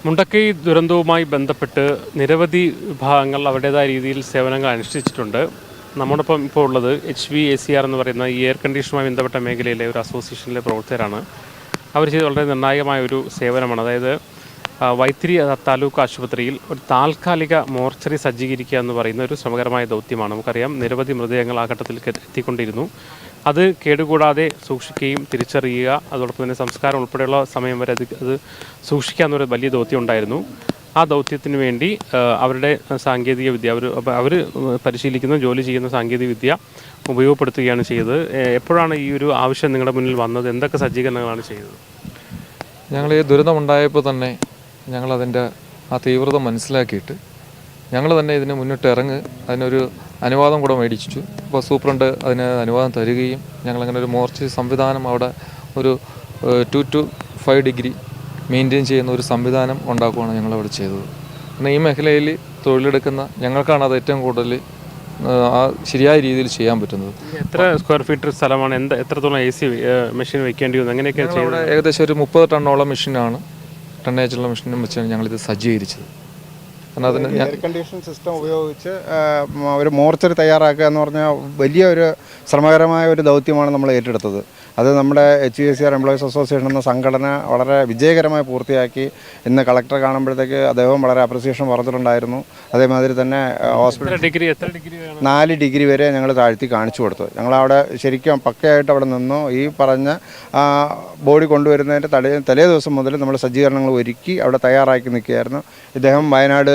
മുണ്ടക്കൈ ദുരന്തവുമായി ബന്ധപ്പെട്ട് നിരവധി വിഭാഗങ്ങൾ അവരുടേതായ രീതിയിൽ സേവനങ്ങൾ അനുഷ്ഠിച്ചിട്ടുണ്ട്. നമ്മോടൊപ്പം ഇപ്പോൾ ഉള്ളത് HVACR എന്ന് പറയുന്ന ഈ എയർ കണ്ടീഷനുമായി ബന്ധപ്പെട്ട മേഖലയിലെ ഒരു അസോസിയേഷനിലെ പ്രവർത്തകരാണ്. അവർ ചെയ്ത് വളരെ നിർണായകമായ ഒരു സേവനമാണ്. അതായത് വൈത്തിരി താലൂക്ക് ആശുപത്രിയിൽ ഒരു താൽക്കാലിക മോർച്ചറി സജ്ജീകരിക്കുക എന്ന് പറയുന്ന ഒരു ശ്രമകരമായ ദൗത്യമാണ്. നമുക്കറിയാം, നിരവധി മൃതദേഹങ്ങൾ ആ ഘട്ടത്തിൽ എത്തിക്കൊണ്ടിരുന്നു. അത് കേടുകൂടാതെ സൂക്ഷിക്കുകയും തിരിച്ചറിയുക, അതോടൊപ്പം തന്നെ സംസ്കാരം ഉൾപ്പെടെയുള്ള സമയം വരെ അത് സൂക്ഷിക്കുക എന്നൊരു വലിയ ദൗത്യം ഉണ്ടായിരുന്നു. ആ ദൗത്യത്തിന് വേണ്ടി അവരുടെ സാങ്കേതിക വിദ്യ അവർ പരിശീലിക്കുന്ന ജോലി ചെയ്യുന്ന സാങ്കേതിക വിദ്യ ഉപയോഗപ്പെടുത്തുകയാണ് ചെയ്തത്. എപ്പോഴാണ് ഈ ഒരു ആവശ്യം നിങ്ങളുടെ മുന്നിൽ വന്നത്? എന്തൊക്കെ സജ്ജീകരണങ്ങളാണ് ചെയ്തത്? ഞങ്ങൾ ഈ ദുരിതമുണ്ടായപ്പോൾ തന്നെ ഞങ്ങളതിൻ്റെ ആ തീവ്രത മനസ്സിലാക്കിയിട്ട് ഞങ്ങൾ തന്നെ ഇതിന് മുന്നിട്ട് ഇറങ്ങി അതിനൊരു അനുവാദം കൂടെ മേടിച്ചു. അപ്പോൾ സൂപ്രണ്ട് അതിന് അനുവാദം തരികയും ഞങ്ങളങ്ങനെ ഒരു മോർച്ചറി സംവിധാനം അവിടെ ഒരു 2 to 5 ഡിഗ്രി മെയിൻറ്റെയിൻ ചെയ്യുന്ന ഒരു സംവിധാനം ഉണ്ടാക്കുകയാണ് ഞങ്ങളവിടെ ചെയ്തത്. പിന്നെ ഈ മേഖലയിൽ തൊഴിലെടുക്കുന്ന ഞങ്ങൾക്കാണ് അത് ഏറ്റവും കൂടുതൽ ആ ശരിയായ രീതിയിൽ ചെയ്യാൻ പറ്റുന്നത്. എത്ര സ്ക്വയർ ഫീറ്റ് സ്ഥലമാണ്? എത്രത്തോളം AC മെഷീൻ വയ്ക്കേണ്ടി വന്നു? അങ്ങനെയൊക്കെ ഇവിടെ ഏകദേശം ഒരു 30 ടണ്ണോളം മെഷീനാണ്, ടണ്ണേജുള്ള മെഷീനും വെച്ചാണ് ഞങ്ങളിത് സജ്ജീകരിച്ചത്. കാരണം അതിന് എയർ കണ്ടീഷൻ സിസ്റ്റം ഉപയോഗിച്ച് ഒരു മോർച്ചറി തയ്യാറാക്കുക എന്ന് പറഞ്ഞാൽ വലിയൊരു ശ്രമകരമായ ഒരു ദൗത്യമാണ് നമ്മൾ ഏറ്റെടുത്തത്. അത് നമ്മുടെ HVACR എംപ്ലോയീസ് അസോസിയേഷൻ എന്ന സംഘടന വളരെ വിജയകരമായി പൂർത്തിയാക്കി. ഇന്ന് കളക്ടർ കാണുമ്പോഴത്തേക്ക് അദ്ദേഹം വളരെ അപ്രിസിയേഷൻ പറഞ്ഞിട്ടുണ്ടായിരുന്നു. അതേമാതിരി തന്നെ ഹോസ്പിറ്റൽ 4 ഡിഗ്രി വരെ ഞങ്ങൾ താഴ്ത്തി കാണിച്ചു കൊടുത്തു. ഞങ്ങളവിടെ ശരിക്കും പക്കയായിട്ട് അവിടെ നിന്നു. ഈ പറഞ്ഞ ബോഡി കൊണ്ടുവരുന്നതിൻ്റെ തലേ ദിവസം മുതൽ നമ്മൾ സജ്ജീകരണങ്ങൾ ഒരുക്കി അവിടെ തയ്യാറാക്കി നിൽക്കുകയായിരുന്നു. ഇദ്ദേഹം വയനാട്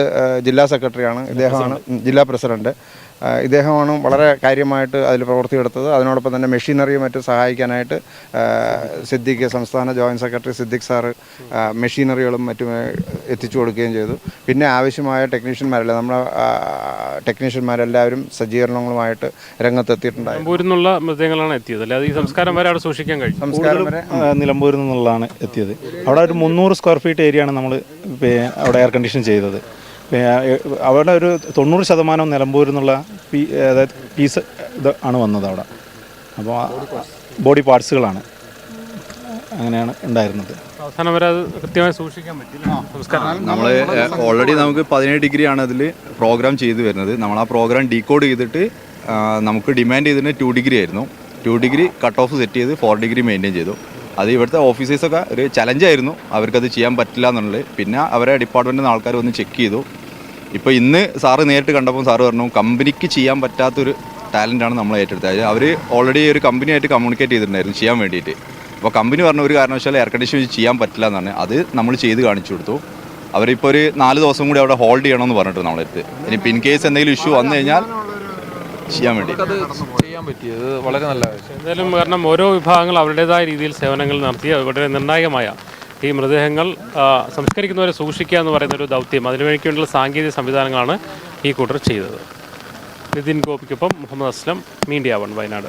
ജില്ലാ സെക്രട്ടറിയാണ്, ഇദ്ദേഹമാണ് ജില്ലാ പ്രസിഡന്റ്. ഇദ്ദേഹമാണ് വളരെ കാര്യമായിട്ട് അതിൽ പ്രവൃത്തിയെടുത്തത്. അതിനോടൊപ്പം തന്നെ മെഷീനറിയും മറ്റും സഹായിക്കാനായിട്ട് സിദ്ദിഖ്, സംസ്ഥാന ജോയിൻറ്റ് സെക്രട്ടറി സിദ്ദിഖ് സാറ് മെഷീനറികളും മറ്റും എത്തിച്ചു കൊടുക്കുകയും ചെയ്തു. പിന്നെ ആവശ്യമായ ടെക്നീഷ്യന്മാരെല്ലാവരും സജ്ജീകരണങ്ങളുമായിട്ട് രംഗത്തെത്തിയിട്ടുണ്ടായിരുന്നു. മൃതദേഹങ്ങളാണ് എത്തിയത് അല്ലേ? ഈ സംസ്കാരം വരെ അവിടെ സൂക്ഷിക്കാൻ കഴിയും. സംസ്കാരം വരെ നിലമ്പൂരിൽ നിന്നുള്ളതാണ് എത്തിയത്. അവിടെ ഒരു 300 സ്ക്വയർ ഫീറ്റ് ഏരിയയാണ് നമ്മൾ അവിടെ എയർ കണ്ടീഷൻ ചെയ്തത്. അവിടെ ഒരു 90% നിലമ്പൂരിൽ നിന്നുള്ള അതായത് പീസ് ഇത് ആണ് വന്നത് അവിടെ. അപ്പോൾ ബോഡി പാർട്സുകളാണ് അങ്ങനെയാണ് ഉണ്ടായിരുന്നത്. അവസാനം വരെ അത് കൃത്യമായി സൂക്ഷിക്കാൻ പറ്റില്ല. നമ്മൾ ഓൾറെഡി നമുക്ക് 17 ഡിഗ്രിയാണ് അതിൽ പ്രോഗ്രാം ചെയ്തു വരുന്നത്. നമ്മൾ ആ പ്രോഗ്രാം ഡീകോഡ് ചെയ്തിട്ട് നമുക്ക് ഡിമാൻഡ് ചെയ്തതിന് 2 ഡിഗ്രി ആയിരുന്നു. 2 ഡിഗ്രി കട്ട് ഓഫ് സെറ്റ് ചെയ്ത് 4 ഡിഗ്രി മെയിൻറ്റെയിൻ ചെയ്തു. അത് ഇവിടുത്തെ ഓഫീസേഴ്സൊക്കെ ഒരു ചലഞ്ചായിരുന്നു, അവർക്കത് ചെയ്യാൻ പറ്റില്ല എന്നുള്ളത്. പിന്നെ അവരെ ഡിപ്പാർട്ട്മെൻറ്റിൽ നിന്ന് ആൾക്കാർ വന്ന് ചെക്ക് ചെയ്തു. ഇപ്പോൾ ഇന്ന് സാറ് നേരിട്ട് കണ്ടപ്പോൾ സാറ് പറഞ്ഞു കമ്പനിക്ക് ചെയ്യാൻ പറ്റാത്തൊരു ടാലൻ്റാണ് നമ്മൾ ഏറ്റെടുത്തത്. അവർ ഓൾറെഡി ഒരു കമ്പനിയായിട്ട് കമ്മ്യൂണിക്കേറ്റ് ചെയ്തിട്ടുണ്ടായിരുന്നു ചെയ്യാൻ വേണ്ടിയിട്ട്. അപ്പോൾ കമ്പനി പറഞ്ഞ ഒരു കാരണവശാലും എയർ കണ്ടീഷൻ ചെയ്യാൻ പറ്റില്ല എന്നാണ്. അത് നമ്മൾ ചെയ്ത് കാണിച്ചു കൊടുത്തു. അവരിപ്പോൾ ഒരു 4 ദിവസം കൂടി അവിടെ ഹോൾഡ് ചെയ്യണമെന്ന് പറഞ്ഞിട്ട് നമ്മളെടുത്ത്. ഇനി ഇൻ കേസ് എന്തെങ്കിലും ഇഷ്യൂ വന്നു കഴിഞ്ഞാൽ ചെയ്യാൻ വേണ്ടി ചെയ്യാൻ പറ്റിയത് വളരെ നല്ല എന്തായാലും. കാരണം ഓരോ വിഭാഗങ്ങൾ അവരുടേതായ രീതിയിൽ സേവനങ്ങൾ നടത്തി വളരെ നിർണായകമായ ഈ മൃതദേഹങ്ങൾ സംസ്കരിക്കുന്നവരെ സൂക്ഷിക്കുക എന്ന് പറയുന്ന ഒരു ദൗത്യം, അതിനുവേണ്ടിയുള്ള സാങ്കേതിക സംവിധാനങ്ങളാണ് ഈ കൂട്ടർ ചെയ്തത്. നിതിൻ ഗോപിക്കൊപ്പം മുഹമ്മദ് അസ്ലം, മീഡിയ 1 വയനാട്.